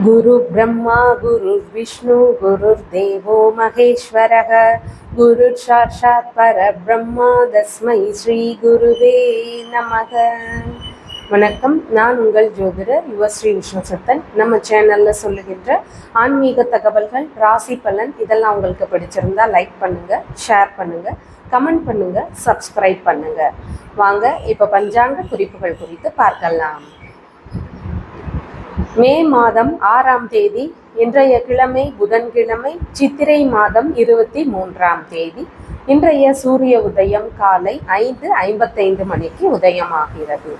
गुरु ब्रह्मा गुरु विष्णु गुरुर्देवो महेश्वरः गुरु साक्षात् परब्रह्मा तस्मै ஸ்ரீ குருவே நமக. வணக்கம். நான் உங்கள் ஜோதிடர் யுவஸ்ரீ விஷ்ணுசத்தன். நம்ம சேனலில் சொல்லுகின்ற ஆன்மீக தகவல்கள், ராசி பலன் இதெல்லாம் உங்களுக்கு பிடிச்சிருந்தா லைக் பண்ணுங்கள், ஷேர் பண்ணுங்கள், கமெண்ட் பண்ணுங்கள், சப்ஸ்கிரைப் பண்ணுங்கள். வாங்க இப்போ பஞ்சாங்க குறிப்புகள் குறித்து பார்க்கலாம். மே மாதம் 6ஆம் தேதி, இன்றைய கிழமை புதன்கிழமை, சித்திரை மாதம் 23ஆம் தேதி. இன்றைய சூரிய உதயம் காலை 5:55 மணிக்கு உதயமாகிறது.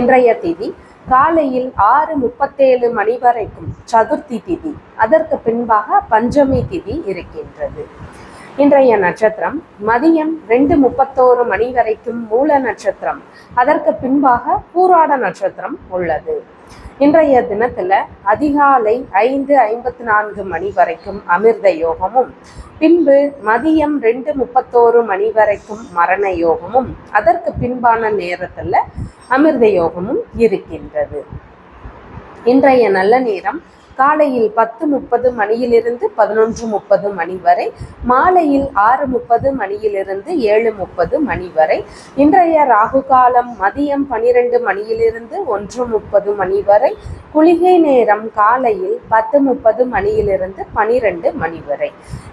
இன்றைய திதி காலையில் 6:37 மணி வரைக்கும் சதுர்த்தி திதி, அதற்கு பின்பாக பஞ்சமி திதி இருக்கின்றது. இன்றைய நட்சத்திரம் மதியம் 2:31 மணி வரைக்கும் மூல நட்சத்திரம், அதற்கு பின்பாக பூராட நட்சத்திரம் உள்ளது. இன்றைய தினத்தில் அதிகாலை 5:54 மணி வரைக்கும் அமிர்த யோகமும், பின்பு மதியம் 2:31 மணி வரைக்கும் மரண யோகமும், அதற்கு பின்பான நேரத்தில் அமிர்த யோகமும் இருக்கின்றது. இன்றைய நல்ல நேரம் காலையில் 10:30 மணியிலிருந்து 11:30 மணி வரை, மாலையில் 6:30 மணியிலிருந்து 7:30 மணி வரை. இன்றைய ராகு காலம் மதியம் 12 மணியிலிருந்து 1:30 மணி வரை. குளிகை நேரம் காலையில் 10:30 மணியிலிருந்து 12 மணி வரை.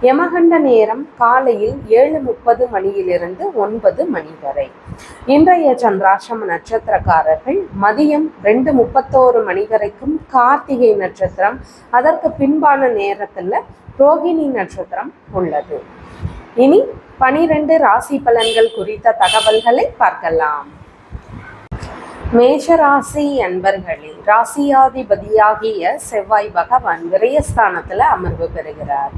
யமகண்ட நேரம் காலையில் 7:30 மணியிலிருந்து 9 மணி வரை. இன்றைய சந்திராஷ்டம நட்சத்திரக்காரர்கள் மதியம் 2:31 மணி வரைக்கும் கார்த்திகை நட்சத்திரம், அதற்கு பின்பான நேரத்தில் ரோகிணி நட்சத்திரம் உள்ளது. இனி 12 ராசி பலன்கள் குறித்த தகவல்களை பார்க்கலாம். மேஷராசி அன்பர்களே, ராசியாதிபதியாகிய செவ்வாய் பகவான் விரயஸ்தானத்தில் அமர்வு பெறுகிறார்.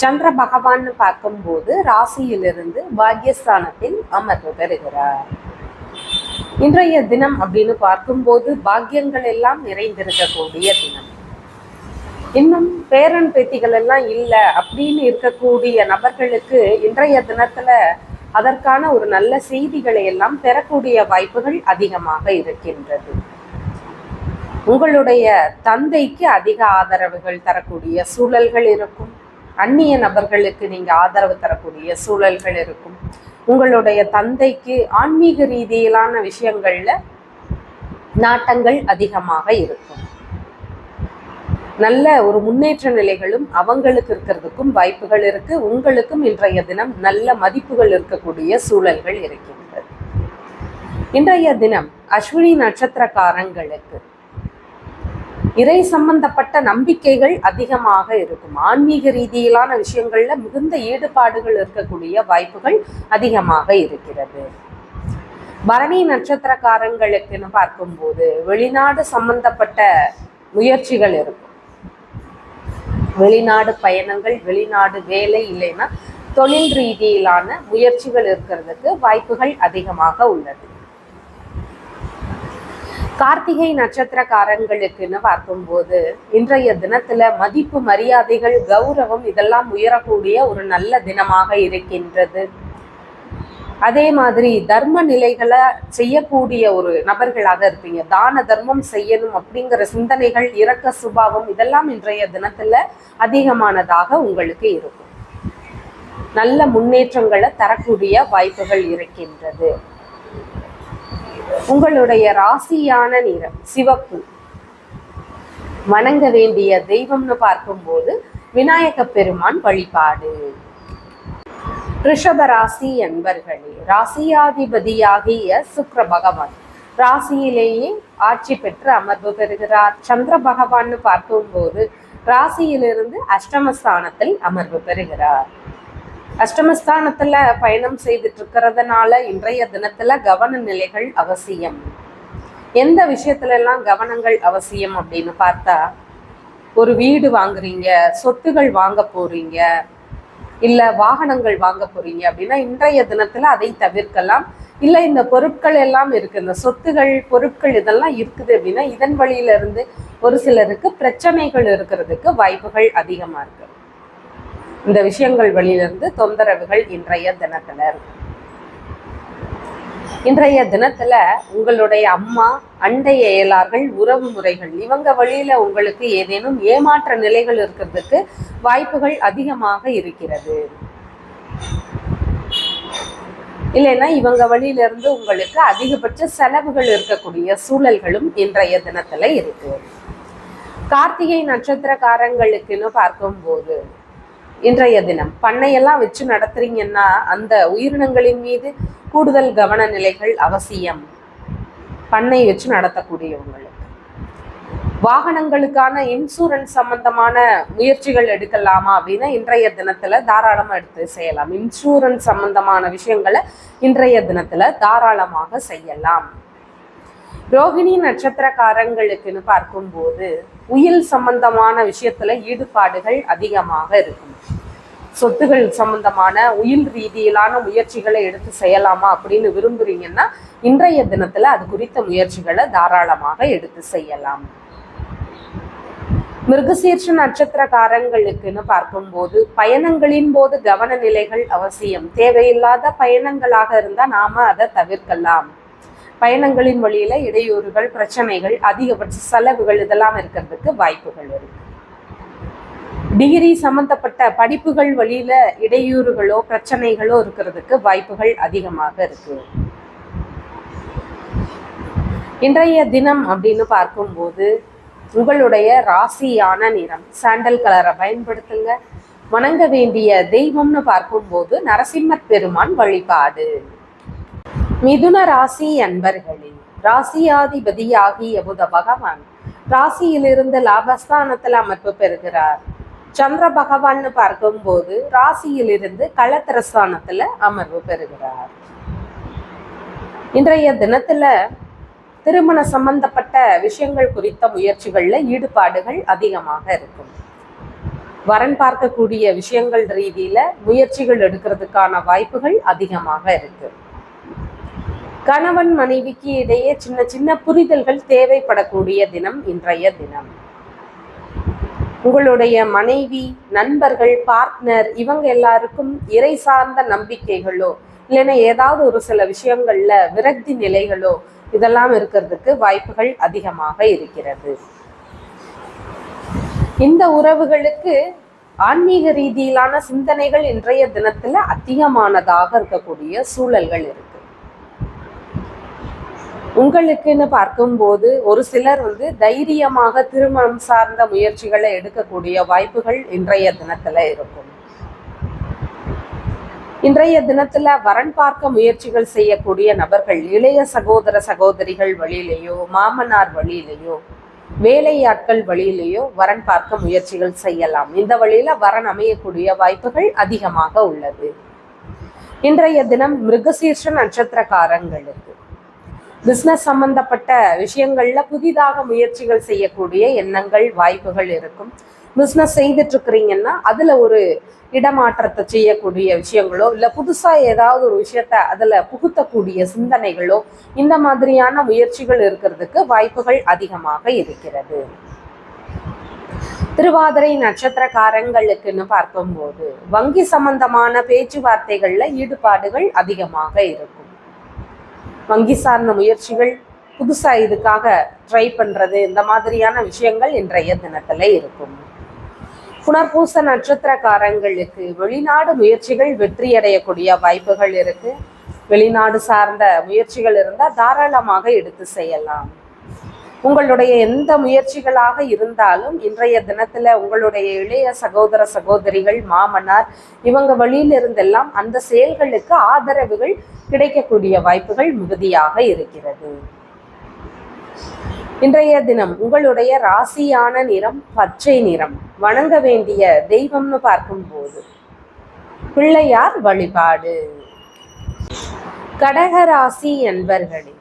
சந்திர பகவான் பார்க்கும்போது ராசியிலிருந்து பாக்யஸ்தானத்தில் அமர்வு பெறுகிறார். இன்றைய தினம் அப்படின்னு பார்க்கும்போது பாக்கியங்கள் எல்லாம் நிறைந்திருக்கக்கூடிய தினம். இன்னும் பேரன் பேத்திகள் எல்லாம் இல்லை அப்படின்னு இருக்கக்கூடிய நபர்களுக்கு இன்றைய தினத்துல அதற்கான ஒரு நல்ல செய்திகளை எல்லாம் பெறக்கூடிய வாய்ப்புகள் அதிகமாக இருக்கின்றது. உங்களுடைய தந்தைக்கு அதிக ஆதரவுகள் தரக்கூடிய சூழல்கள் இருக்கும். அந்நிய நபர்களுக்கு நீங்க ஆதரவு தரக்கூடிய சூழல்கள் இருக்கும். உங்களுடைய தந்தைக்கு ஆன்மீக ரீதியிலான விஷயங்கள்ல நாட்டங்கள் அதிகமாக இருக்கும். நல்ல ஒரு முன்னேற்ற நிலைகளும் அவங்களுக்கு இருக்கிறதுக்கும் வாய்ப்புகள் இருக்கு. உங்களுக்கும் இன்றைய தினம் நல்ல மதிப்புகள் இருக்கக்கூடிய சூழல்கள் இருக்கின்றது. இன்றைய தினம் அஸ்வினி நட்சத்திரக்காரங்களுக்கு இறை சம்பந்தப்பட்ட நம்பிக்கைகள் அதிகமாக இருக்கும். ஆன்மீக ரீதியிலான விஷயங்கள்ல மிகுந்த ஈடுபாடுகள் இருக்கக்கூடிய வாய்ப்புகள் அதிகமாக இருக்கிறது. பரணி நட்சத்திரக்காரங்களுக்குன்னு பார்க்கும்போது வெளிநாடு சம்பந்தப்பட்ட முயற்சிகள் இருக்கும். வெளிநாடு பயணங்கள், வெளிநாடு வேலை, இல்லைன்னா தொழில் ரீதியிலான முயற்சிகள் இருக்கிறதுக்கு வாய்ப்புகள் அதிகமாக உள்ளது. கார்த்திகை நட்சத்திரக்காரங்களுக்குன்னு பார்க்கும்போது இன்றைய தினத்துல மதிப்பு, மரியாதைகள், கௌரவம் இதெல்லாம் உயரக்கூடிய ஒரு நல்ல தினமாக இருக்கின்றது. அதே மாதிரி தர்ம நிலைகளை செய்யக்கூடிய ஒரு நபர்களாக இருப்பீங்க. தான தர்மம் செய்யணும் அப்படிங்கிற சிந்தனைகள், இரக்க சுபாவம் இதெல்லாம் இன்றைய தினத்துல அதிகமானதாக உங்களுக்கு இருக்கும். நல்ல முன்னேற்றங்களை தரக்கூடிய வாய்ப்புகள் இருக்கின்றது. உங்களுடைய ராசியான நிறம் சிவப்பு. வணங்க வேண்டிய தெய்வம்னு பார்க்கும்போது விநாயக பெருமான் வழிபாடு. ரிஷப ராசி என்பர்களே, ராசியாதிபதியாகிய சுக்கிர பகவான் ராசியிலேயே ஆட்சி பெற்று அமர்வு பெறுகிறார். சந்திர பகவான் பார்க்கும்போது ராசியிலிருந்து அஷ்டமஸ்தானத்தில் அமர்வு பெறுகிறார். அஷ்டமஸ்தானத்துல பயணம் செய்துட்டு இருக்கிறதுனால இன்றைய தினத்துல கவன நிலைகள் அவசியம். எந்த விஷயத்துல எல்லாம் கவனங்கள் அவசியம் அப்படின்னு பார்த்தா, ஒரு வீடு வாங்குறீங்க, சொத்துகள் வாங்க போறீங்க, இல்ல வாகனங்கள் வாங்க போறீங்க அப்படின்னா இன்றைய தினத்துல அதை தவிர்க்கலாம். இல்ல இந்த பொருட்கள் எல்லாம் இருக்கு, இந்த சொத்துகள் பொருட்கள் இதெல்லாம் இருக்குது அப்படின்னா இதன் வழியில இருந்து ஒரு சிலருக்கு பிரச்சனைகள் இருக்கிறதுக்கு வாய்ப்புகள் அதிகமா இருக்கு. இந்த விஷயங்கள் வழியிலிருந்து தொந்தரவுகள் இன்றைய தினத்துல இருக்கு. இன்றைய தினத்துல உங்களுடைய அம்மா, அண்டை அயலார்கள், உறவு முறைகள் இவங்க வழியில உங்களுக்கு ஏதேனும் ஏமாற்ற நிலைகள் இருக்கிறதுக்கு வாய்ப்புகள் அதிகமாக இருக்கிறது. இல்லைன்னா இவங்க வழியில இருந்து உங்களுக்கு அதிகபட்ச செலவுகள் இருக்கக்கூடிய சூழல்களும் இன்றைய தினத்துல இருக்கு. கார்த்திகை நட்சத்திரக்காரங்களுக்குன்னு பார்க்கும்போது இன்றைய தினம் பண்ணையெல்லாம் வச்சு நடத்துறீங்கன்னா அந்த உயிரினங்களின் மீது கூடுதல் கவன நிலைகள் அவசியம். பண்ணை வச்சு நடத்தக்கூடியவங்களுக்கு வாகனங்களுக்கான இன்சூரன்ஸ் சம்பந்தமான முயற்சிகள் எடுக்கலாமா அப்படின்னா இன்றைய தினத்துல தாராளமா எடுத்து செய்யலாம். இன்சூரன்ஸ் சம்பந்தமான விஷயங்களை இன்றைய தினத்துல தாராளமாக செய்யலாம். ரோகிணி நட்சத்திரக்காரங்களுக்குன்னு பார்க்கும்போது உயில் சம்பந்தமான விஷயத்துல ஈடுபாடுகள் அதிகமாக இருக்கும். சொத்துகள் சம்பந்தமான உயில் ரீதியிலான முயற்சிகளை எடுத்து செய்யலாமா அப்படின்னு விரும்புறீங்கன்னா இன்றைய தினத்துல அது குறித்த முயற்சிகளை தாராளமாக எடுத்து செய்யலாம். மிருகசீர்ஷ நட்சத்திரக்காரங்களுக்குன்னு பார்க்கும்போது பயணங்களின் போது கவன நிலைகள் அவசியம். தேவையில்லாத பயணங்களாக இருந்தா நாம அதை தவிர்க்கலாம். பயணங்களின் வழியில இடையூறுகள், பிரச்சனைகள், அதிகபட்ச செலவுகள் இதெல்லாம் இருக்கிறதுக்கு வாய்ப்புகள் இருக்கு. டிகிரி சம்பந்தப்பட்ட படிப்புகள் வழியில இடையூறுகளோ பிரச்சனைகளோ இருக்கிறதுக்கு வாய்ப்புகள் அதிகமாக இருக்கு. இன்றைய தினம் அப்படின்னு பார்க்கும்போது உங்களுடைய ராசியான நிறம் சாண்டல் கலரை பயன்படுத்துங்க. வணங்க வேண்டிய தெய்வம்னு பார்க்கும்போது நரசிம்மர் பெருமான் வழிபாடு. மிதுன ராசி அன்பர்களே, ராசியாதிபதியாகிய புத பகவான் ராசியிலிருந்து லாபஸ்தானத்தில் அமைப்பு பெறுகிறார். சந்திர பகவான் பார்க்கும்போது ராசியிலிருந்து களத்திரஸ்தானத்துல அமர்வு பெறுகிறார். இன்றைய தினத்துல திருமண சம்பந்தப்பட்ட விஷயங்கள் குறித்த முயற்சிகள்ல ஈடுபாடுகள் அதிகமாக இருக்கும். வரன் பார்க்கக்கூடிய விஷயங்கள் ரீதியில முயற்சிகள் எடுக்கிறதுக்கான வாய்ப்புகள் அதிகமாக இருக்கு. கணவன் மனைவிக்கு இடையே சின்ன சின்ன புரிதல்கள் தேவைப்படக்கூடிய தினம் இன்றைய தினம். உங்களுடைய மனைவி, நண்பர்கள், பார்ட்னர் இவங்க எல்லாருக்கும் இறை சார்ந்த நம்பிக்கைகளோ இல்லைன்னா ஏதாவது ஒரு சில விஷயங்கள்ல விரக்தி நிலைகளோ இதெல்லாம் இருக்கிறதுக்கு வாய்ப்புகள் அதிகமாக இருக்கிறது. இந்த உறவுகளுக்கு ஆன்மீக ரீதியிலான சிந்தனைகள் இன்றைய தினத்துல அதிகமானதாக இருக்கக்கூடிய சூழல்கள் இருக்கு. உங்களுக்குன்னு பார்க்கும்போது ஒரு சிலர் தைரியமாக திருமணம் சார்ந்த முயற்சிகளை எடுக்கக்கூடிய வாய்ப்புகள் இன்றைய தினத்துல இருக்கும். இன்றைய தினத்துல வரன் பார்க்க முயற்சிகள் செய்யக்கூடிய நபர்கள் இளைய சகோதர சகோதரிகள் வழியிலேயோ, மாமனார் வழியிலேயோ, வேலையாட்கள் வழியிலேயோ வரன் பார்க்க முயற்சிகள் செய்யலாம். இந்த வழியில வரன் அமையக்கூடிய வாய்ப்புகள் அதிகமாக உள்ளது. இன்றைய தினம் மிருகசீர்ஷ நட்சத்திரக்காரங்களுக்கு பிஸ்னஸ் சம்பந்தப்பட்ட விஷயங்கள்ல புதிதாக முயற்சிகள் செய்யக்கூடிய எண்ணங்கள், வாய்ப்புகள் இருக்கும். பிஸ்னஸ் செய்துட்டு இருக்கிறீங்கன்னா அதுல ஒரு இடமாற்றத்தை செய்யக்கூடிய விஷயங்களோ இல்லை புதுசா ஏதாவது ஒரு விஷயத்த அதுல புகுத்தக்கூடிய சிந்தனைகளோ இந்த மாதிரியான முயற்சிகள் இருக்கிறதுக்கு வாய்ப்புகள் அதிகமாக இருக்கிறது. திருவாதிரை நட்சத்திரக்காரங்களுக்குன்னு பார்க்கும்போது வங்கி சம்பந்தமான பேச்சுவார்த்தைகள்ல ஈடுபாடுகள் அதிகமாக இருக்கும். வங்கி சார்ந்த முயற்சிகள், புதுசா இதுக்காக ட்ரை பண்றது, இந்த மாதிரியான விஷயங்கள் இன்றைய தினத்துல இருக்கும். புனர்பூச நட்சத்திரக்காரங்களுக்கு வெளிநாடு முயற்சிகள் வெற்றி அடையக்கூடிய வாய்ப்புகள் இருக்கு. வெளிநாடு சார்ந்த முயற்சிகள் இருந்தால் தாராளமாக எடுத்து செய்யலாம். உங்களுடைய எந்த முயற்சிகளாக இருந்தாலும் இன்றைய தினத்துல உங்களுடைய இளைய சகோதர சகோதரிகள், மாமனார் இவங்க வழியில இருந்தெல்லாம் அந்த செயல்களுக்கு ஆதரவுகள் கிடைக்கக்கூடிய வாய்ப்புகள் மிகுதியாக இருக்கிறது. இன்றைய தினம் உங்களுடைய ராசியான நிறம் பச்சை நிறம். வணங்க வேண்டிய தெய்வம்னு பார்க்கும்போது பிள்ளையார் வழிபாடு. கடகராசி என்பர்களே,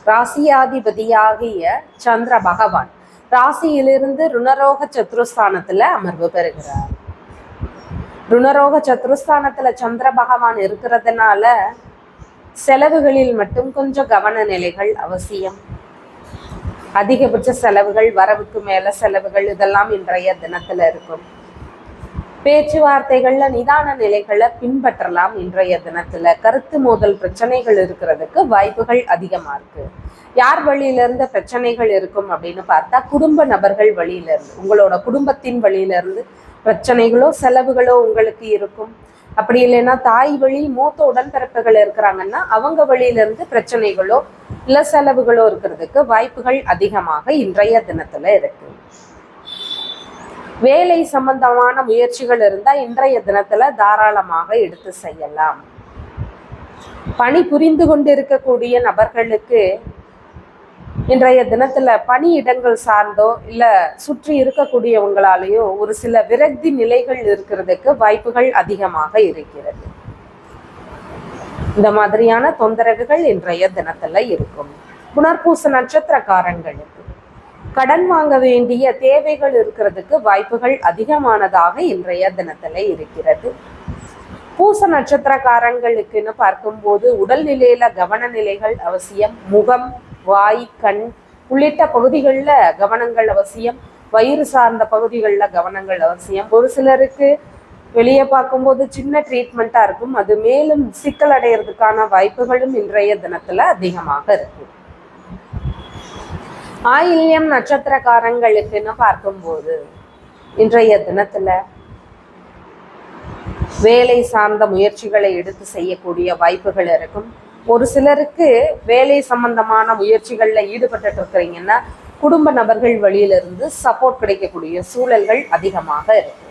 ராசியாதிபதியாகிய சந்திர பகவான் ராசியிலிருந்து ருணரோக சத்ருஸ்தானத்துல அமர்வு பெறுகிறார். ருணரோக சத்ருஸ்தானத்துல சந்திர பகவான் இருக்கிறதுனால செலவுகளில் மட்டும் கொஞ்சம் கவன நிலைகள் அவசியம். அதிகபட்ச செலவுகள், வரவுக்கு மேல செலவுகள் இதெல்லாம் இன்றைய தினத்துல இருக்கும். பேச்சுவார்த்தைகள்ல நிதான நிலைகளை பின்பற்றலாம். இன்றைய தினத்துல கருத்து மோதல் பிரச்சனைகள் இருக்கிறதுக்கு வாய்ப்புகள் அதிகமா இருக்கு. யார் வழியில இருந்து பிரச்சனைகள் இருக்கும் அப்படின்னு பார்த்தா குடும்ப நபர்கள் வழியில இருந்து, உங்களோட குடும்பத்தின் வழியில இருந்து பிரச்சனைகளோ செலவுகளோ உங்களுக்கு இருக்கும். அப்படி இல்லைன்னா தாய் வழி மூத்த உடன்பிறப்புகள் இருக்கிறாங்கன்னா அவங்க வழியில இருந்து பிரச்சனைகளோ இல்ல செலவுகளோ இருக்கிறதுக்கு வாய்ப்புகள் அதிகமாக இன்றைய தினத்துல இருக்கு. வேலை சம்பந்தமான முயற்சிகள் இருந்தா இன்றைய தினத்துல தாராளமாக எடுத்து செய்யலாம். பணி புரிந்து கொண்டு இருக்கக்கூடிய நபர்களுக்கு இன்றைய தினத்துல பணியிடங்கள் சார்ந்தோ இல்ல சுற்றி இருக்கக்கூடியவங்களாலேயோ ஒரு சில விரக்தி நிலைகள் இருக்கிறதுக்கு வாய்ப்புகள் அதிகமாக இருக்கிறது. இந்த மாதிரியான தொந்தரவுகள் இன்றைய தினத்துல இருக்கும். புனர்பூச நட்சத்திரக்காரங்களுக்கு கடன் வாங்க வேண்டிய தேவைகள் இருக்கிறதுக்கு வாய்ப்புகள் அதிகமானதாக இன்றைய தினத்துல இருக்கிறது. பூச நட்சத்திரக்காரங்களுக்குன்னு பார்க்கும்போது உடல்நிலையில கவன நிலைகள் அவசியம். முகம், வாய், கண் உள்ளிட்ட பகுதிகளில் கவனங்கள் அவசியம். வயிறு சார்ந்த பகுதிகளில் கவனங்கள் அவசியம். ஒரு சிலருக்கு வெளியே பார்க்கும்போது சின்ன ட்ரீட்மெண்ட்டா இருக்கும், அது மேலும் சிக்கல் அடைகிறதுக்கான வாய்ப்புகளும் இன்றைய தினத்துல அதிகமாக இருக்கு. ஆயில்யம் நட்சத்திரக்காரங்களுக்குன்னு பார்க்கும்போது இன்றைய தினத்துல வேலை சார்ந்த முயற்சிகளை எடுத்து செய்யக்கூடிய வாய்ப்புகள் இருக்கும். ஒரு சிலருக்கு வேலை சம்பந்தமான முயற்சிகள்ல ஈடுபட்டு இருக்கிறீங்கன்னா குடும்ப நபர்கள் வழியிலிருந்து சப்போர்ட் கிடைக்கக்கூடிய சூழல்கள் அதிகமாக இருக்கு.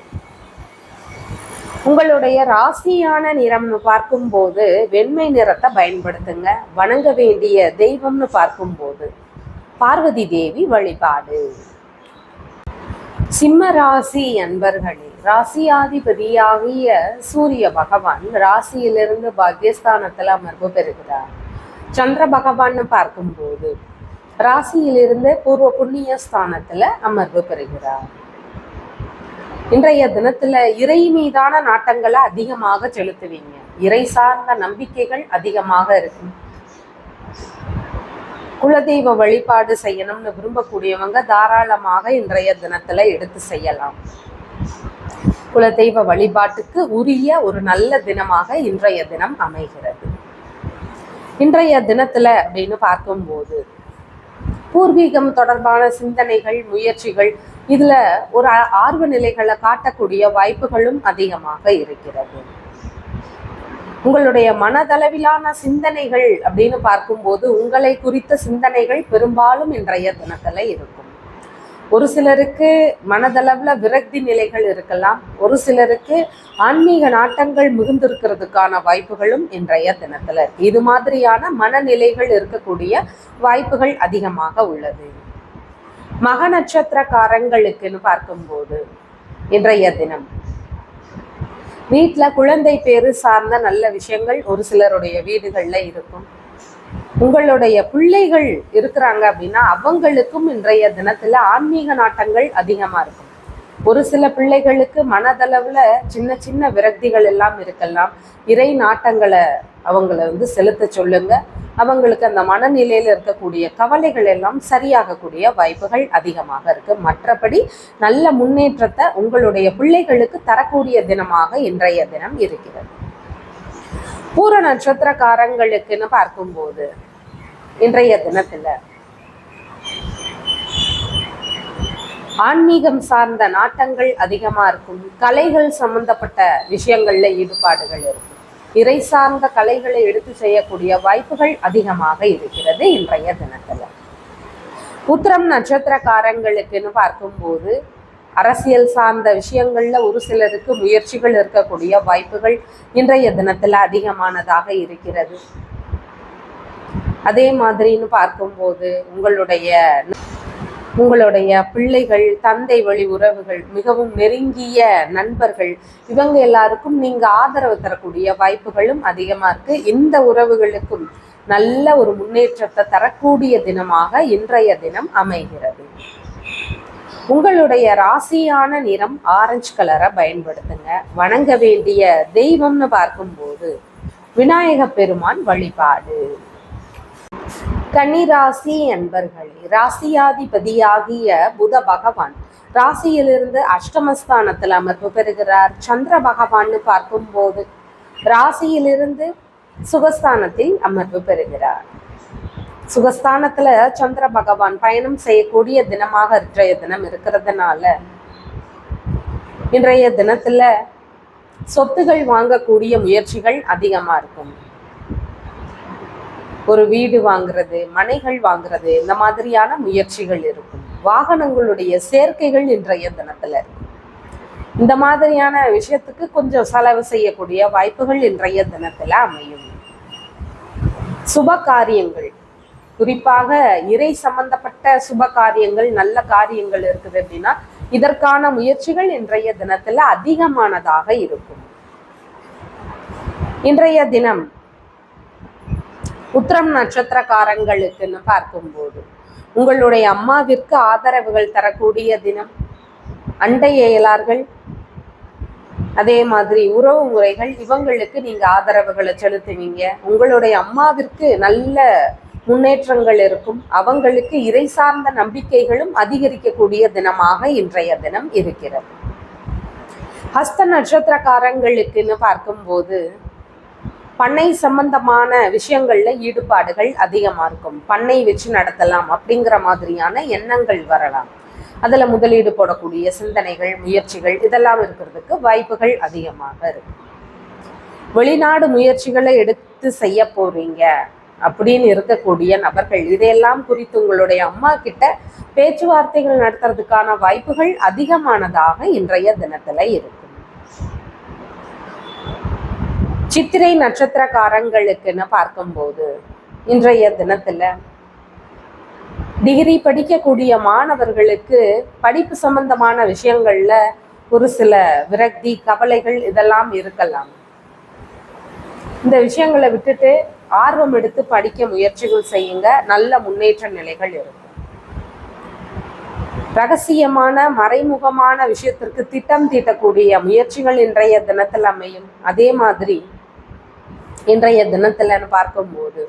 உங்களுடைய ராசியான நிறம்னு பார்க்கும்போது வெண்மை நிறத்தை பயன்படுத்துங்க. வணங்க வேண்டிய தெய்வம்னு பார்க்கும்போது பார்வதி தேவி வழிபாடு. சிம்ம ராசி அன்பர்களே, ராசியாதிபதியாகிய சூரிய பகவான் ராசியிலிருந்து பாக்கியஸ்தானத்துல அமர்வு பெறுகிறார். சந்திர பகவான் பார்க்கும்போது ராசியிலிருந்து பூர்வ புண்ணிய ஸ்தானத்துல அமர்வு பெறுகிறார். இன்றைய தினத்துல இறை மீதான நாட்டங்களை அதிகமாக செலுத்துவீங்க. இறை சார்ந்த நம்பிக்கைகள் அதிகமாக இருக்கும். குலதெய்வ வழிபாடு செய்யணும்னு விரும்பக்கூடியவங்க தாராளமாக இன்றைய தினத்துல எடுத்து செய்யலாம். குலதெய்வ வழிபாட்டுக்கு உரிய ஒரு நல்ல தினமாக இன்றைய தினம் அமைகிறது. இன்றைய தினத்துல அப்படின்னு பார்க்கும்போது பூர்வீகம் தொடர்பான சிந்தனைகள், முயற்சிகள், இதுல ஒரு ஆர்வ நிலைகளை காட்டக்கூடிய வாய்ப்புகளும் அதிகமாக இருக்கிறது. உங்களுடைய மனதளவிலான சிந்தனைகள் அப்படின்னு பார்க்கும்போது உங்களை குறித்த சிந்தனைகள் பெரும்பாலும் இன்றைய தினத்துல இருக்கும். ஒரு சிலருக்கு மனதளவுல விரக்தி நிலைகள் இருக்கலாம். ஒரு சிலருக்கு ஆன்மீக நாட்டங்கள் மிகுந்திருக்கிறதுக்கான வாய்ப்புகளும் இன்றைய தினத்துல இருக்கு. இது மாதிரியான மனநிலைகள் இருக்கக்கூடிய வாய்ப்புகள் அதிகமாக உள்ளது. மக நட்சத்திரக்காரங்களுக்குன்னு பார்க்கும்போது இன்றைய தினம் வீட்டுல குழந்தை பேரு சார்ந்த நல்ல விஷயங்கள் ஒரு சிலருடைய வீடுகள்ல இருக்கும். உங்களுடைய பிள்ளைகள் இருக்கிறாங்க அப்படின்னா அவங்களுக்கும் இன்றைய தினத்துல ஆன்மீக நாட்டங்கள் அதிகமா இருக்கும். ஒரு சில பிள்ளைகளுக்கு மனதளவுல சின்ன சின்ன விரக்திகள் எல்லாம் இருக்கலாம். இறை நாட்டங்களை அவங்கள செலுத்த சொல்லுங்க. அவங்களுக்கு அந்த மனநிலையில இருக்கக்கூடிய கவலைகள் எல்லாம் சரியாகக்கூடிய வாய்ப்புகள் அதிகமாக இருக்கு. மற்றபடி நல்ல முன்னேற்றத்தை உங்களுடைய பிள்ளைகளுக்கு தரக்கூடிய தினமாக இன்றைய தினம் இருக்கிறது. பூர நட்சத்திரக்காரங்களுக்குன்னு பார்க்கும்போது இன்றைய தினத்துல ஆன்மீகம் சார்ந்த நாட்டங்கள் அதிகமா இருக்கும். கலைகள் சம்பந்தப்பட்ட விஷயங்கள்ல ஈடுபாடுகள் இருக்கும். இறை சார்ந்த கலைகளை எடுத்து செய்யக்கூடிய வாய்ப்புகள் அதிகமாக இருக்கிறது இன்றைய தினத்துல. உத்திரம் நட்சத்திரக்காரங்களுக்குன்னு பார்க்கும்போது அரசியல் சார்ந்த விஷயங்கள்ல ஒரு சிலருக்கு முயற்சிகள் இருக்கக்கூடிய வாய்ப்புகள் இன்றைய தினத்துல அதிகமானதாக இருக்கிறது. அதே மாதிரின்னு பார்க்கும்போது உங்களுடைய பிள்ளைகள், தந்தை வழி உறவுகள், மிகவும் நெருங்கிய நண்பர்கள், இவங்க எல்லாருக்கும் நீங்க ஆதரவு தரக்கூடிய வாய்ப்புகளும் அதிகமா இருக்கு. இந்த உறவுகளுக்கும் நல்ல ஒரு முன்னேற்றத்தை தரக்கூடிய தினமாக இன்றைய தினம் அமைகிறது. உங்களுடைய ராசியான நிறம் ஆரஞ்சு கலரை பயன்படுத்துங்க. வணங்க வேண்டிய தெய்வம்னு பார்க்கும்போது விநாயக பெருமான் வழிபாடு. கன்னிராசி அன்பர்களே, ராசியாதிபதியாகிய புத பகவான் ராசியிலிருந்து அஷ்டமஸ்தானத்தில் அமர்வு பெறுகிறார். சந்திர பகவான் பார்க்கும்போது ராசியிலிருந்து சுகஸ்தானத்தில் அமர்வு பெறுகிறார். சுகஸ்தானத்துல சந்திர பகவான் பயணம் செய்யக்கூடிய தினமாக இன்றைய தினம் இருக்கிறதுனால இன்றைய தினத்துல சொத்துகள் வாங்கக்கூடிய முயற்சிகள் அதிகமா இருக்கும். ஒரு வீடு வாங்குறது, மனைகள் வாங்குறது, இந்த மாதிரியான முயற்சிகள் இருக்கும். வாகனங்களுடைய சேர்க்கைகள் இன்றைய தினத்துல இருக்கும். இந்த மாதிரியான விஷயத்துக்கு கொஞ்சம் செலவு செய்யக்கூடிய வாய்ப்புகள் இன்றைய தினத்துல அமையும். சுப காரியங்கள், குறிப்பாக இறை சம்பந்தப்பட்ட சுப காரியங்கள், நல்ல காரியங்கள் இருக்குது அப்படின்னா இதற்கான முயற்சிகள் இன்றைய தினத்துல அதிகமானதாக இருக்கும். இன்றைய தினம் உத்திரம் நட்சத்திரக்காரங்களுக்குன்னு பார்க்கும்போது உங்களுடைய அம்மாவிற்கு ஆதரவுகள் தரக்கூடிய தினம். அண்டை அயலார்கள், அதே மாதிரி உறவு முறைகள், இவங்களுக்கு நீங்க ஆதரவுகளை செலுத்துவீங்க. உங்களுடைய அம்மாவிற்கு நல்ல முன்னேற்றங்கள் இருக்கும். அவங்களுக்கு இறை சார்ந்த நம்பிக்கைகளும் அதிகரிக்கக்கூடிய தினமாக இன்றைய தினம் இருக்கிறது. ஹஸ்த நட்சத்திரக்காரங்களுக்குன்னு பார்க்கும்போது பண்ணை சம்பந்தமான விஷயங்கள்ல ஈடுபாடுகள் அதிகமா இருக்கும். பண்ணை வச்சு நடத்தலாம் அப்படிங்கிற மாதிரியான எண்ணங்கள் வரலாம். அதுல முதலீடு போடக்கூடிய சிந்தனைகள், முயற்சிகள் இதெல்லாம் இருக்கிறதுக்கு வாய்ப்புகள் அதிகமாக இருக்கு. வெளிநாடு முயற்சிகளை எடுத்து செய்ய போறீங்க அப்படின்னு இருக்கக்கூடிய நபர்கள், இதையெல்லாம் குறித்து உங்களுடைய அம்மா கிட்ட பேச்சுவார்த்தைகள் நடத்துறதுக்கான வாய்ப்புகள் அதிகமானதாக இன்றைய தினத்துல இருக்கும். சித்திரை நட்சத்திரக்காரங்களுக்குன்னு பார்க்கும்போது இன்றைய தினத்துல டிகிரி படிக்கக்கூடிய மாணவர்களுக்கு படிப்பு சம்பந்தமான விஷயங்கள்ல ஒரு சில விரக்தி, கவலைகள் இதெல்லாம் இருக்கலாம். இந்த விஷயங்களை விட்டுட்டு ஆர்வம் எடுத்து படிக்க முயற்சிகள் செய்யுங்க. நல்ல முன்னேற்ற நிலைகள் இருக்கும். ரகசியமான மறைமுகமான விஷயத்திற்கு திட்டம் தீட்டக்கூடிய முயற்சிகள் இன்றைய தினத்தில் அமையும். அதே மாதிரி இன்றைய தினத்துலன்னு பார்க்கும்போது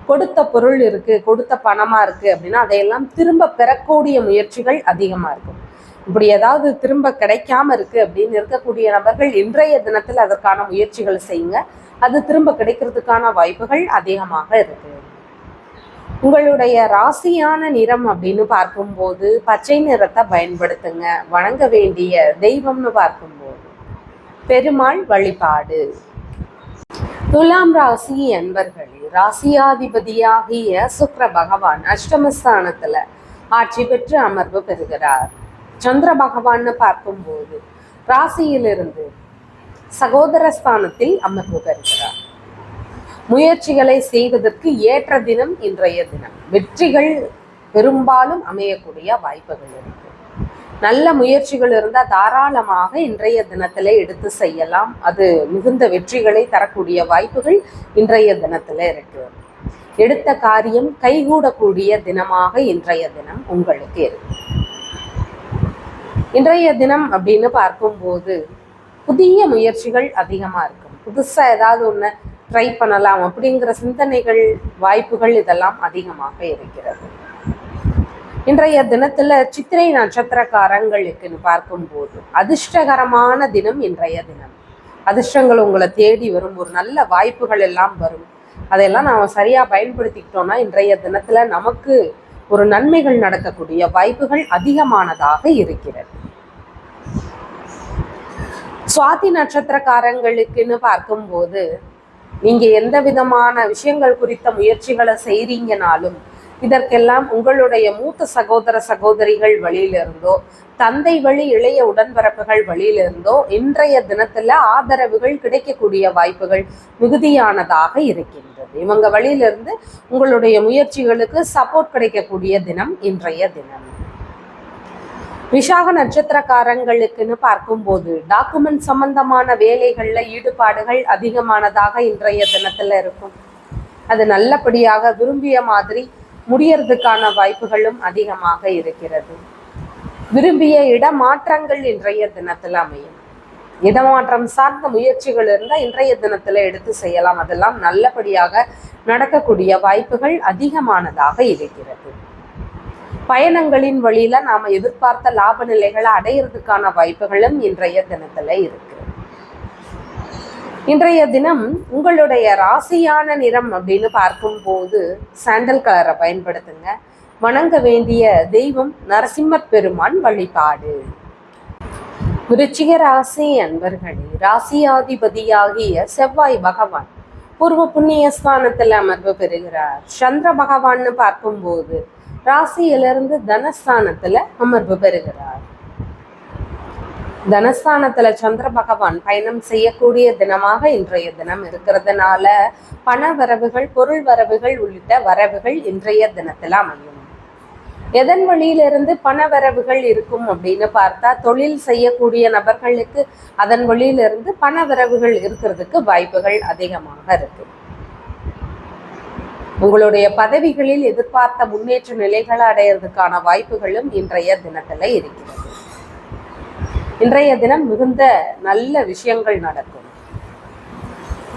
கொடுத்த பொருள் இருக்கு, கொடுத்த பணமா இருக்கு அப்படின்னா அதையெல்லாம் திரும்ப பெறக்கூடிய முயற்சிகள் அதிகமா இருக்கும். இப்படி ஏதாவது திரும்ப கிடைக்காம இருக்கு அப்படின்னு இருக்கக்கூடிய நபர்கள் இன்றைய தினத்தில் அதற்கான முயற்சிகள் செய்யுங்க. அது திரும்ப கிடைக்கிறதுக்கான வாய்ப்புகள் அதிகமாக இருக்கு. உங்களுடைய ராசியான நிறம் அப்படின்னு பார்க்கும்போது பச்சை நிறத்தை பயன்படுத்துங்க. வணங்க வேண்டிய தெய்வம்னு பார்க்கும்போது பெருமாள் வழிபாடு. துலாம் ராசி என்பர்களே, ராசியாதிபதியாகிய சுக்கிர பகவான் அஷ்டமஸ்தானத்துல ஆட்சி பெற்று அமர்வு பெறுகிறார். சந்திர பகவான்னு பார்க்கும்போது ராசியிலிருந்து சகோதரஸ்தானத்தில் அமர்வு பெறுகிறார். முயற்சிகளை செய்வதற்கு ஏற்ற தினம் இன்றைய தினம். வெற்றிகள் பெரும்பாலும் அமையக்கூடிய வாய்ப்புகள் இருக்கு. நல்ல முயற்சிகள் இருந்தால் தாராளமாக இன்றைய தினத்துல எடுத்து செய்யலாம். அது மிகுந்த வெற்றிகளை தரக்கூடிய வாய்ப்புகள் இன்றைய தினத்துல இருக்கு. எடுத்த காரியம் கைகூடக்கூடிய தினமாக இன்றைய தினம் உங்களுக்கு இருக்கு. இன்றைய தினம் அப்படின்னு பார்க்கும்போது புதிய முயற்சிகள் அதிகமா இருக்கும். புதுசா ஏதாவது ஒண்ணு ட்ரை பண்ணலாம் அப்படிங்கிற சிந்தனைகள், வாய்ப்புகள் இதெல்லாம் அதிகமாக இருக்கிறது. இன்றைய தினத்துல சித்திரை நட்சத்திரக்காரங்களுக்குன்னு பார்க்கும்போது அதிர்ஷ்டகரமான தினம் இன்றைய தினம். அதிர்ஷ்டங்கள் உங்களை தேடி வரும். ஒரு நல்ல வாய்ப்புகள் எல்லாம் வரும். அதையெல்லாம் நாம சரியா பயன்படுத்திக்கிட்டோம்னா இன்றைய தினத்துல நமக்கு ஒரு நன்மைகள் நடக்கக்கூடிய வாய்ப்புகள் அதிகமானதாக இருக்கிறது. சுவாதி நட்சத்திரக்காரங்களுக்குன்னு பார்க்கும்போது நீங்க எந்த விதமான விஷயங்கள் குறித்த முயற்சிகளை செய்றீங்கனாலும் இதற்கெல்லாம் உங்களுடைய மூத்த சகோதர சகோதரிகள் வழியிலிருந்தோ, தந்தை வழி இளைய உடன்பிறப்புகள் வழியிலிருந்தோ இன்றைய தினத்துல ஆதரவுகள் கிடைக்கக்கூடிய வாய்ப்புகள் மிகுதியானதாக இருக்கின்றது. இவங்க வழியிலிருந்து உங்களுடைய முயற்சிகளுக்கு சப்போர்ட் கிடைக்கக்கூடிய தினம் இன்றைய தினம். விசாக நட்சத்திரக்காரங்களுக்குன்னு பார்க்கும்போது டாக்குமெண்ட் சம்பந்தமான வேலைகள்ல ஈடுபாடுகள் அதிகமானதாக இன்றைய தினத்துல இருக்கும். அது நல்லபடியாக விரும்பிய மாதிரி முடியறதுக்கான வாய்ப்புகளும் அதிகமாக இருக்கிறது. விரும்பிய இடமாற்றங்கள் இன்றைய தினத்தில் அமையும். இடமாற்றம் சார்ந்த முயற்சிகள் இருந்தால் இன்றைய தினத்துல எடுத்து செய்யலாம். அதெல்லாம் நல்லபடியாக நடக்கக்கூடிய வாய்ப்புகள் அதிகமானதாக இருக்கிறது. பயணங்களின் வழியில நாம எதிர்பார்த்த லாப நிலைகளை அடையிறதுக்கான வாய்ப்புகளும் இன்றைய தினத்துல இருக்கு. இன்றைய தினம் உங்களுடைய ராசியான நிறம் அப்படின்னு பார்க்கும்போது சாண்டல் கலரை பயன்படுத்துங்க. வணங்க வேண்டிய தெய்வம் நரசிம்ம பெருமான் வழிபாடு. விருச்சிக ராசி அன்பர்களே, ராசியாதிபதியாகிய செவ்வாய் பகவான் பூர்வ புண்ணிய ஸ்தானத்துல அமர்வு பெறுகிறார். சந்திர பகவான்னு பார்க்கும்போது ராசியிலிருந்து தனஸ்தானத்துல அமர்வு பெறுகிறார். தனஸ்தானத்துல சந்திர பகவான் பயணம் செய்யக்கூடிய தினமாக இன்றைய தினம் இருக்கிறதுனால பண வரவுகள், பொருள் வரவுகள் உள்ளிட்ட வரவுகள் இன்றைய தினத்துல அமையும். எதன் வழியிலிருந்து பண வரவுகள் இருக்கும் அப்படின்னு பார்த்தா, தொழில் செய்யக்கூடிய நபர்களுக்கு அதன் வழியிலிருந்து பண வரவுகள் இருக்கிறதுக்கு வாய்ப்புகள் அதிகமாக இருக்கு. உங்களுடைய பதவிகளில் எதிர்பார்த்த முன்னேற்ற நிலைகளை அடையிறதுக்கான வாய்ப்புகளும் இன்றைய தினத்துல இருக்கிறது. இன்றைய தினம் மிகுந்த நல்ல விஷயங்கள் நடக்கும்.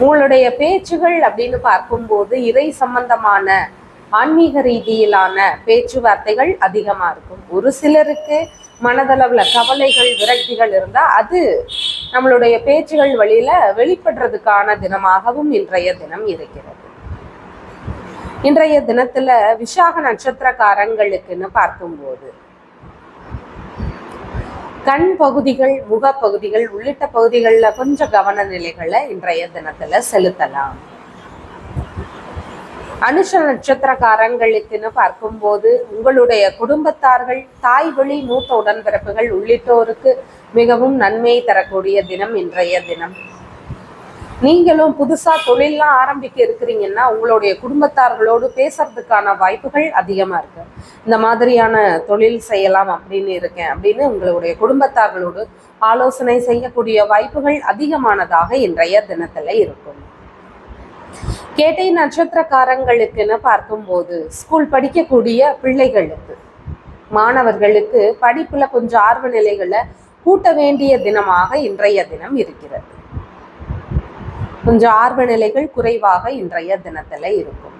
உங்களுடைய பேச்சுகள் அப்படின்னு பார்க்கும்போது இறை சம்பந்தமான ஆன்மீக ரீதியிலான பேச்சுவார்த்தைகள் அதிகமா இருக்கும். ஒரு சிலருக்கு மனதளவுல கவலைகள், விரக்திகள் இருந்தா அது நம்மளுடைய பேச்சுகள் வழியில வெளிப்படுறதுக்கான தினமாகவும் இன்றைய தினம் இருக்கிறது. இன்றைய தினத்துல விசாக நட்சத்திரக்காரங்களுக்குன்னு பார்க்கும்போது கண் பகுதிகள், முகப்பகுதிகள் உள்ளிட்ட பகுதிகளில் கொஞ்சம் கவன நிலைகளை இன்றைய தினத்துல செலுத்தலாம். அனுஷ நட்சத்திரக்காரங்களுக்குன்னு பார்க்கும்போது உங்களுடைய குடும்பத்தார்கள், தாய் வழி மூத்த உடன்பிறப்புகள் உள்ளிட்டோருக்கு மிகவும் நன்மை தரக்கூடிய தினம் இன்றைய தினம். நீங்களும் புதுசா தொழிலாம் ஆரம்பிக்க இருக்கிறீங்கன்னா உங்களுடைய குடும்பத்தார்களோடு பேசுறதுக்கான வாய்ப்புகள் அதிகமா இருக்கு. இந்த மாதிரியான தொழில் செய்யலாம் அப்படின்னு இருக்கேன் அப்படின்னு உங்களுடைய குடும்பத்தார்களோடு ஆலோசனை செய்யக்கூடிய வாய்ப்புகள் அதிகமானதாக இன்றைய தினத்துல இருக்கும். கேட்டை நட்சத்திரக்காரங்களுக்குன்னு பார்க்கும்போது ஸ்கூல் படிக்கக்கூடிய பிள்ளைகளுக்கு, மாணவர்களுக்கு படிப்புல கொஞ்சம் ஆர்வ நிலைகளை கூட்ட வேண்டிய தினமாக இன்றைய தினம் இருக்கிறது. கொஞ்சம் ஆர்வ நிலைகள் குறைவாக இன்றைய தினத்துல இருக்கும்.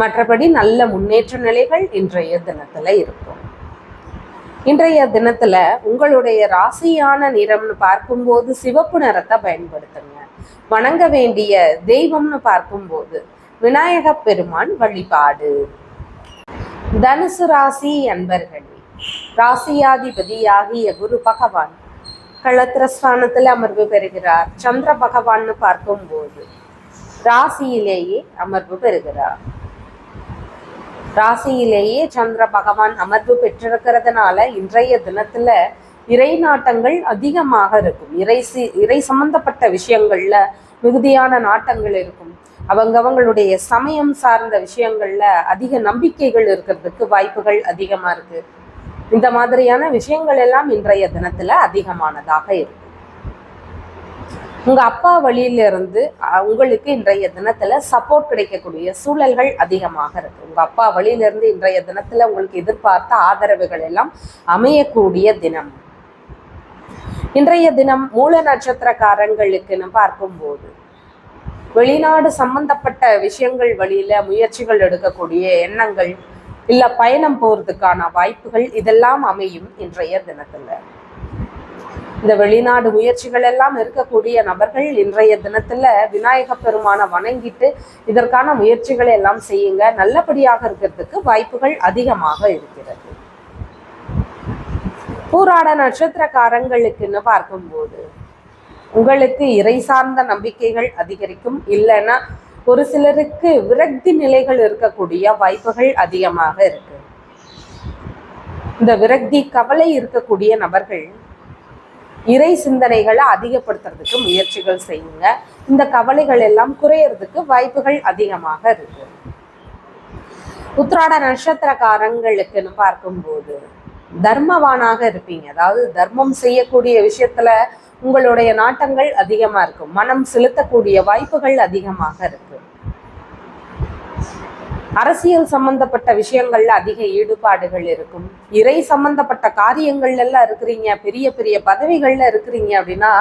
மற்றபடி நல்ல முன்னேற்ற நிலைகள் இன்றைய தினத்துல இருக்கும். இன்றைய தினத்துல உங்களுடைய ராசியான நிறம்னு பார்க்கும்போது சிவப்பு நிறத்தை பயன்படுத்துங்க. வணங்க வேண்டிய தெய்வம்னு பார்க்கும்போது விநாயக பெருமான் வழிபாடு. தனுசு ராசி அன்பர்களே, ராசியாதிபதியாகிய குரு பகவான் களத்திரஸ்தானத்துல அமர்வு பெறுகிறார். சந்திர பகவான்னு பார்க்கும்போது ராசியிலேயே அமர்வு பெறுகிறார். ராசியிலேயே சந்திர பகவான் அமர்வு பெற்றிருக்கிறதுனால இன்றைய தினத்துல இறை நாட்டங்கள் அதிகமாக இருக்கும். இறை சம்பந்தப்பட்ட விஷயங்கள்ல மிகுதியான நாட்டங்கள் இருக்கும். அவங்களுடைய சமயம் சார்ந்த விஷயங்கள்ல அதிக நம்பிக்கைகள் இருக்கிறதுக்கு வாய்ப்புகள் அதிகமா இருக்கு. இந்த மாதிரியான விஷயங்கள் எல்லாம் இன்றைய தினத்துல அதிகமானதாக இருக்கு. உங்க அப்பா வழியிலிருந்து உங்களுக்கு இன்றைய தினத்துல சப்போர்ட் கிடைக்கக்கூடிய சூழல்கள் அதிகமாக இருக்கு. உங்க அப்பா வழியிலிருந்து இன்றைய தினத்துல உங்களுக்கு எதிர்பார்த்த ஆதரவுகள் எல்லாம் அமையக்கூடிய தினம். இன்றைய தினம் மூல நட்சத்திரக்காரங்களுக்குன்னு பார்க்கும்போது வெளிநாடு சம்பந்தப்பட்ட விஷயங்கள் வழியில முயற்சிகள் எடுக்கக்கூடிய எண்ணங்கள், இல்ல பயணம் போறதுக்கான வாய்ப்புகள் இதெல்லாம் அமையும் இன்றைய தினத்துல. இந்த வெளிநாடு முயற்சிகள் எல்லாம் இருக்கக்கூடிய நபர்கள் இன்றைய தினத்துல விநாயக பெருமானை வணங்கிட்டு இதற்கான முயற்சிகளை எல்லாம் செய்யுங்க. நல்லபடியாக இருக்கிறதுக்கு வாய்ப்புகள் அதிகமாக இருக்கிறது. பூராட நட்சத்திரக்காரங்களுக்குன்னு பார்க்கும்போது உங்களுக்கு இறை சார்ந்த நம்பிக்கைகள் அதிகரிக்கும். இல்லைன்னா ஒரு சிலருக்கு விரக்தி நிலைகள் இருக்கக்கூடிய வாய்ப்புகள் அதிகமாக இருக்கு. இந்த விரக்தி, கவலை இருக்கக்கூடிய நபர்கள் இறை சிந்தனைகளை அதிகப்படுத்துறதுக்கு முயற்சிகள் செய்யுங்க. இந்த கவலைகள் எல்லாம் குறையறதுக்கு வாய்ப்புகள் அதிகமாக இருக்கு. உத்திராட நட்சத்திரக்காரங்களுக்குன்னு பார்க்கும்போது தர்மவானாக இருப்பீங்க. அதாவது தர்மம் செய்யக்கூடிய விஷயத்துல உங்களுடைய நாட்டங்கள் அதிகமா இருக்கும். மனம் செலுத்தக்கூடிய வாய்ப்புகள் அதிகமாக இருக்கு. அரசியல் சம்பந்தப்பட்ட விஷயங்கள்ல அதிக ஈடுபாடுகள் இருக்கும். இறை சம்பந்தப்பட்ட காரியங்கள்ல எல்லாம் இருக்கிறீங்க, பெரிய பெரிய பதவிகள்ல இருக்கிறீங்க அப்படின்னா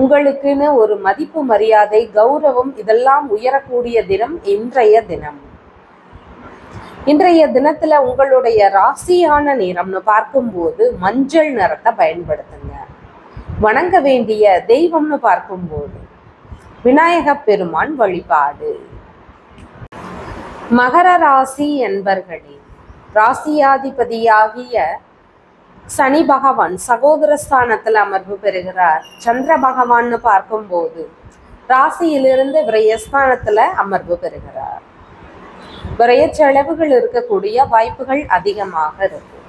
உங்களுக்குன்னு ஒரு மதிப்பு, மரியாதை, கௌரவம் இதெல்லாம் உயரக்கூடிய தினம் இன்றைய தினம். இன்றைய தினத்துல உங்களுடைய ராசியான நிறம்னு பார்க்கும்போது மஞ்சள் நிறத்தை பயன்படுத்துங்க. வணங்க வேண்டிய தெய்வம்னு பார்க்கும்போது விநாயக பெருமான் வழிபாடு. மகர ராசி என்பர்களே, ராசியாதிபதியாகிய சனி பகவான் சகோதரஸ்தானத்தில் அமர்வு பெறுகிறார். சந்திர பகவான்னு பார்க்கும்போது ராசியிலிருந்து விரயஸ்தானத்துல அமர்வு பெறுகிறார். விரய செலவுகள் இருக்கக்கூடிய வாய்ப்புகள் அதிகமாக இருக்கு.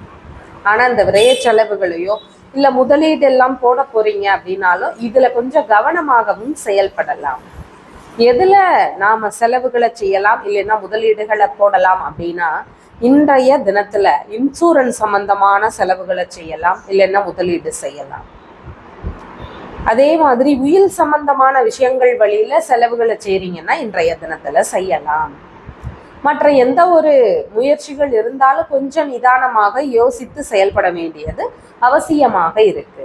ஆனா இந்த விரய செலவுகளையோ இல்ல முதலீடு எல்லாம் போட போறீங்க அப்படின்னாலும் இதுல கொஞ்சம் கவனமாகவும் செயல்படலாம். எதுல நாம செலவுகளை செய்யலாம் இல்லைன்னா முதலீடுகளை போடலாம் அப்படின்னா இன்றைய தினத்துல இன்சூரன்ஸ் சம்பந்தமான செலவுகளை செய்யலாம், இல்லைன்னா முதலீடு செய்யலாம். அதே மாதிரி உயில் சம்பந்தமான விஷயங்கள் வழியில செலவுகளை செய்றீங்கன்னா இன்றைய தினத்துல செய்யலாம். மற்ற எந்த ஒரு முயற்சிகள் இருந்தாலும் கொஞ்சம் நிதானமாக யோசித்து செயல்பட வேண்டியது அவசியமாக இருக்கு.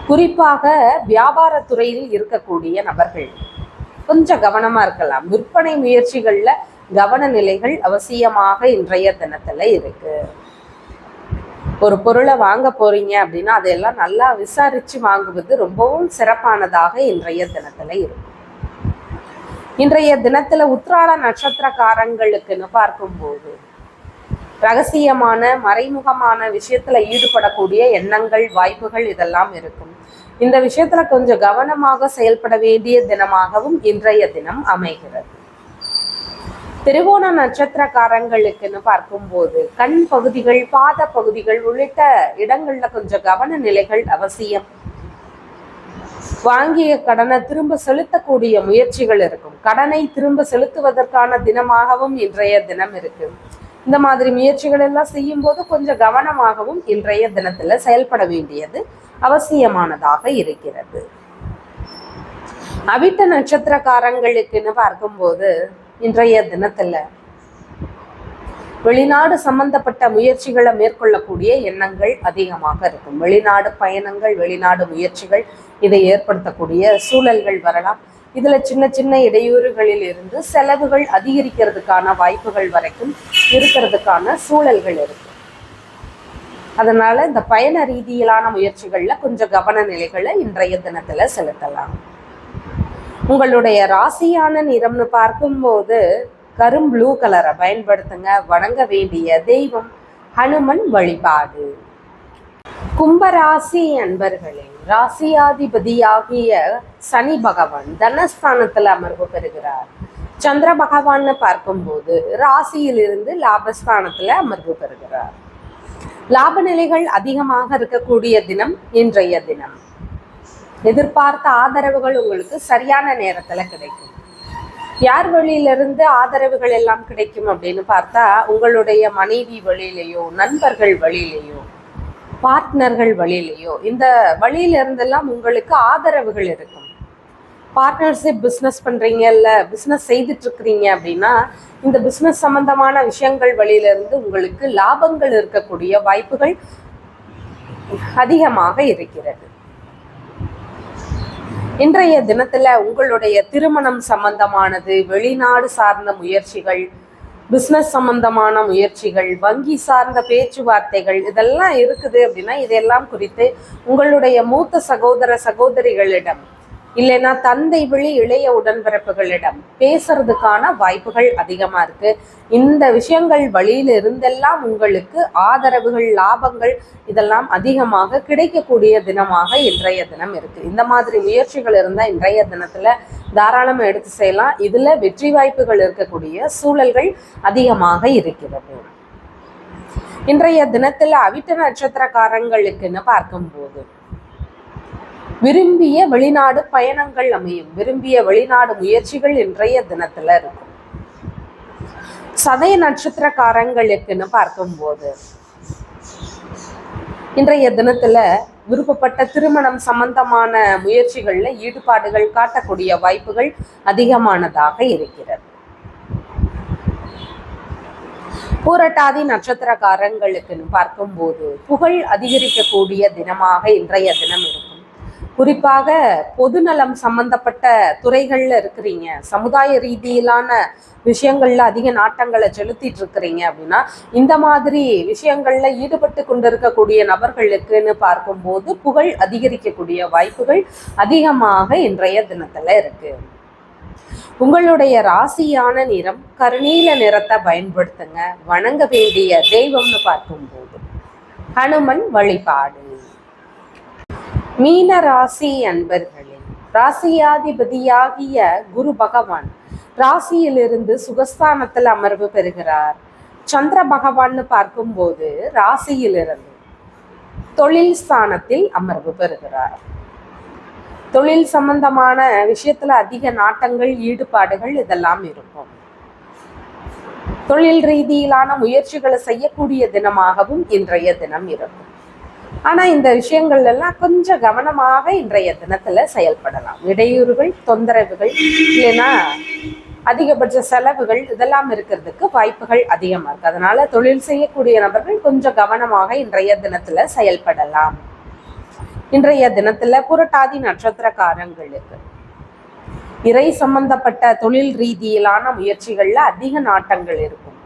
குறிப்பாக வியாபாரத்துறையில் இருக்கக்கூடிய நபர்கள் கொஞ்சம் கவனமா இருக்கலாம். விற்பனை முயற்சிகள்ல கவன நிலைகள் அவசியமாக இன்றைய தினத்துல இருக்கு. ஒரு பொருளை வாங்க போறீங்க அப்படின்னா அதையெல்லாம் நல்லா விசாரிச்சு வாங்குவது ரொம்பவும் சிறப்பானதாக இன்றைய தினத்துல இருக்கும். இன்றைய தினத்துல உத்திராட நட்சத்திரக்காரங்களுக்குன்னு பார்க்கும்போது ரகசியமான மறைமுகமான விஷயத்துல ஈடுபடக்கூடிய எண்ணங்கள், வாய்ப்புகள் இதெல்லாம் இருக்கும். இந்த விஷயத்துல கொஞ்சம் கவனமாக செயல்பட வேண்டிய தினமாகவும் இன்றைய தினம் அமைகிறது. திருவோண நட்சத்திரக்காரங்களுக்குன்னு பார்க்கும்போது கண் பகுதிகள், பாத பகுதிகள் உள்ளிட்ட இடங்கள்ல கொஞ்சம் கவன நிலைகள் அவசியம். வாங்கிய கடனை திரும்ப செலுத்தக்கூடிய முயற்சிகள் இருக்கும். கடனை திரும்ப செலுத்துவதற்கான தினமாகவும் இன்றைய தினம் இருக்கு. இந்த மாதிரி முயற்சிகள் எல்லாம் செய்யும் போது கொஞ்சம் கவனமாகவும் இன்றைய தினத்துல செயல்பட வேண்டியது அவசியமானதாக இருக்கிறது. அவிட்ட நட்சத்திரக்காரங்களுக்குன்னு பார்க்கும்போது இன்றைய தினத்துல வெளிநாடு சம்பந்தப்பட்ட முயற்சிகளை மேற்கொள்ளக்கூடிய எண்ணங்கள் அதிகமாக இருக்கும். வெளிநாடு பயணங்கள், வெளிநாடு முயற்சிகள் இதை ஏற்படுத்தக்கூடிய சூழல்கள் வரலாம். இதுல சின்ன சின்ன இடையூறுகளில் இருந்து செலவுகள் அதிகரிக்கிறதுக்கான வாய்ப்புகள் வரைக்கும் இருக்கிறதுக்கான சூழல்கள் இருக்கு. அதனால இந்த பயண ரீதியிலான முயற்சிகள்ல கொஞ்சம் கவன நிலைகளை இன்றைய தினத்துல செலுத்தலாம். உங்களுடைய ராசியான நிறம்னு பார்க்கும்போது கரும் ப்ளூ கலரை பயன்படுத்துங்க. வணங்க வேண்டிய தெய்வம் ஹனுமன் வழிபாடு. கும்பராசி அன்பர்களே, ராசியாதிபதியாகிய சனி பகவான் தனஸ்தானத்துல அமர்வு பெறுகிறார். சந்திர பகவான்னு பார்க்கும்போது ராசியிலிருந்து லாபஸ்தானத்துல அமர்வு பெறுகிறார். லாப நிலைகள் அதிகமாக இருக்கக்கூடிய தினம் இன்றைய தினம். எதிர்பார்த்த ஆதரவுகள் உங்களுக்கு சரியான நேரத்துல கிடைக்கும். யார் வழியிலிருந்து ஆதரவுகள் எல்லாம் கிடைக்கும் அப்படின்னு பார்த்தா உங்களுடைய மனைவி வழியிலையோ, நண்பர்கள் வழியிலையோ, பார்ட்னர்கள் வழியிலையோ, இந்த வழியிலிருந்தெல்லாம் உங்களுக்கு ஆதரவுகள் இருக்கும். பார்ட்னர்ஷிப் பிஸ்னஸ் பண்றீங்க, இல்லை பிஸ்னஸ் செய்துட்டு இருக்கிறீங்க அப்படின்னா இந்த பிஸ்னஸ் சம்பந்தமான விஷயங்கள் வழியிலிருந்து உங்களுக்கு லாபங்கள் இருக்கக்கூடிய வாய்ப்புகள் அதிகமாக இருக்கிறது. இன்றைய தினத்துல உங்களுடைய திருமணம் சம்பந்தமானது, வெளிநாடு சார்ந்த முயற்சிகள், பிஸ்னஸ் சம்பந்தமான முயற்சிகள், வங்கி சார்ந்த பேச்சுவார்த்தைகள் இதெல்லாம் இருக்குது அப்படின்னா இதெல்லாம் குறித்து உங்களுடைய மூத்த சகோதர சகோதரிகளிடம் இல்லைன்னா தந்தை வழி இளைய உடன்பிறப்புகளிடம் பேசுறதுக்கான வாய்ப்புகள் அதிகமா இருக்கு. இந்த விஷயங்கள் வழியில இருந்தெல்லாம் உங்களுக்கு ஆதரவுகள், லாபங்கள் இதெல்லாம் அதிகமாக கிடைக்கக்கூடிய தினமாக இன்றைய தினம் இருக்கு. இந்த மாதிரி முயற்சிகள் இருந்தா இன்றைய தினத்துல தாராளமா எடுத்து செய்யலாம். இதுல வெற்றி வாய்ப்புகள் இருக்கக்கூடிய சூழல்கள் அதிகமாக இருக்கிறது. இன்றைய தினத்துல அவிட்ட நட்சத்திரக்காரங்களுக்குன்னு பார்க்கும்போது விரும்பிய வெளிநாடு பயணங்கள் அமையும். விரும்பிய வெளிநாடு முயற்சிகள் இன்றைய தினத்துல இருக்கும். சதய நட்சத்திரக்காரங்களுக்குன்னு பார்க்கும்போது இன்றைய தினத்துல விருப்பப்பட்ட திருமணம் சம்பந்தமான முயற்சிகள்ல ஈடுபாடுகள் காட்டக்கூடிய வாய்ப்புகள் அதிகமானதாக இருக்கிறது. பூரட்டாதி நட்சத்திரக்காரங்களுக்குன்னு பார்க்கும்போது புகழ் அதிகரிக்கக்கூடிய தினமாக இன்றைய தினம் இருக்கும். குறிப்பாக பொதுநலம் சம்பந்தப்பட்ட துறைகள்ல இருக்கிறீங்க, சமுதாய ரீதியிலான விஷயங்கள்ல அதிக நாட்டங்களை செலுத்திட்டு இருக்கிறீங்க அப்படின்னா, இந்த மாதிரி விஷயங்கள்ல ஈடுபட்டு கொண்டிருக்கக்கூடிய நபர்களுக்குன்னு பார்க்கும்போது புகழ் அதிகரிக்கக்கூடிய வாய்ப்புகள் அதிகமாக இன்றைய தினத்துல இருக்கு. உங்களுடைய ராசியான நிறம் கருநீல நிறத்தை பயன்படுத்துங்க. வணங்க வேண்டிய தெய்வம்னு பார்க்கும்போது ஹனுமன் வழிபாடு. மீன ராசி அன்பர்களே, ராசியாதிபதியாகிய குரு பகவான் ராசியிலிருந்து சுகஸ்தானத்தில் அமர்வு பெறுகிறார். சந்திர பகவான்னு பார்க்கும்போது ராசியிலிருந்து தொழில் ஸ்தானத்தில் அமர்வு பெறுகிறார். தொழில் சம்பந்தமான விஷயத்துல அதிக நாட்டங்கள், ஈடுபாடுகள் இதெல்லாம் இருக்கும். தொழில் ரீதியிலான முயற்சிகளை செய்யக்கூடிய தினமாகவும் இன்றைய தினம் இருக்கும். ஆனா இந்த விஷயங்கள் எல்லாம் கொஞ்சம் கவனமாக இன்றைய தினத்துல செயல்படலாம். இடையூறுகள், தொந்தரவுகள், இல்லைன்னா அதிகபட்ச செலவுகள் இதெல்லாம் இருக்கிறதுக்கு வாய்ப்புகள் அதிகமா இருக்கு. அதனால தொழில் செய்யக்கூடிய நபர்கள் கொஞ்சம் கவனமாக இன்றைய தினத்துல செயல்படலாம். இன்றைய தினத்துல புரட்டாதி நட்சத்திரக்காரங்களுக்கு இறை சம்பந்தப்பட்ட தொழில் ரீதியிலான முயற்சிகள்ல அதிக நாட்டங்கள் இருக்கும்.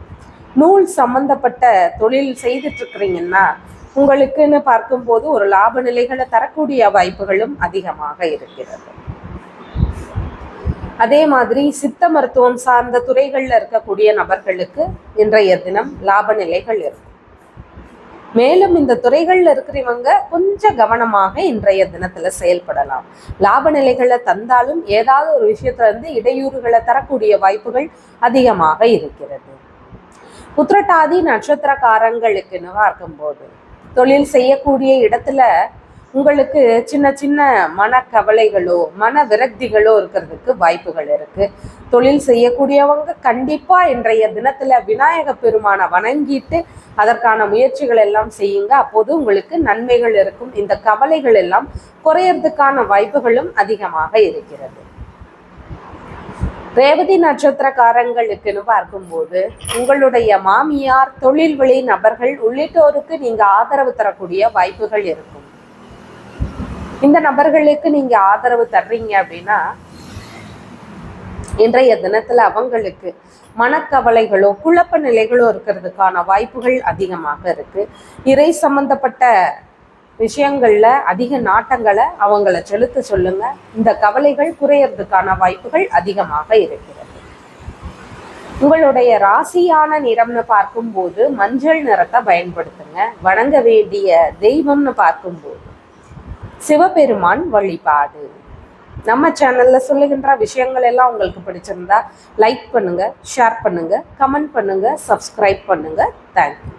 நூல் சம்பந்தப்பட்ட தொழில் செய்துட்டு இருக்கிறீங்கன்னா உங்களுக்குன்னு பார்க்கும்போது ஒரு லாப நிலைகளை தரக்கூடிய வாய்ப்புகளும் அதிகமாக இருக்கிறது. அதே மாதிரி சித்த மருத்துவம் சார்ந்த துறைகள்ல இருக்கக்கூடிய நபர்களுக்கு இன்றைய தினம் லாப நிலைகள் இருக்கும். மேலும் இந்த துறைகள்ல இருக்கிறவங்க கொஞ்சம் கவனமாக இன்றைய தினத்துல செயல்படலாம். லாப நிலைகளை தந்தாலும் ஏதாவது ஒரு விஷயத்துல இருந்து இடையூறுகளை தரக்கூடிய வாய்ப்புகள் அதிகமாக இருக்கிறது. உத்திரட்டாதி நட்சத்திரக்காரங்களுக்குன்னு பார்க்கும்போது தொழில் செய்யக்கூடிய இடத்துல உங்களுக்கு சின்ன சின்ன மனக்கவலைகளோ மன விரக்திகளோ இருக்கிறதுக்கு வாய்ப்புகள் இருக்கு. தொழில் செய்யக்கூடியவங்க கண்டிப்பா இன்றைய தினத்துல விநாயக பெருமானை வணங்கிட்டு அதற்கான முயற்சிகள் எல்லாம் செய்யுங்க. அப்போது உங்களுக்கு நன்மைகள் இருக்கும். இந்த கவலைகள் எல்லாம் குறையறதுக்கான வாய்ப்புகளும் அதிகமாக இருக்கிறது. ரேவதி நட்சத்திரக்காரங்களுக்குன்னு பார்க்கும்போது உங்களுடைய மாமியார், தொழில் வழி நபர்கள் உள்ளிட்டோருக்கு நீங்க ஆதரவு தரக்கூடிய வாய்ப்புகள் இருக்கும். இந்த நபர்களுக்கு நீங்க ஆதரவு தர்றீங்க அப்படின்னா இன்றைய தினத்துல அவங்களுக்கு மனக்கவலைகளோ குழப்ப நிலைகளோ இருக்கிறதுக்கான வாய்ப்புகள் அதிகமாக இருக்கு. இறை சம்பந்தப்பட்ட விஷயங்கள்ல அதிக நாட்டங்களை அவங்கள செலுத்த சொல்லுங்க. இந்த கவலைகள் குறையறதுக்கான வாய்ப்புகள் அதிகமாக இருக்கிறது. உங்களுடைய ராசியான நிறம்னு பார்க்கும்போது மஞ்சள் நிறத்தை பயன்படுத்துங்க. வணங்க வேண்டிய தெய்வம்னு பார்க்கும்போது சிவபெருமான் வழிபாடு. நம்ம சேனல்ல சொல்லுகின்ற விஷயங்கள் எல்லாம் உங்களுக்கு பிடிச்சிருந்தா லைக் பண்ணுங்க, ஷேர் பண்ணுங்க, கமெண்ட் பண்ணுங்க, சப்ஸ்கிரைப் பண்ணுங்க. தேங்க்யூ.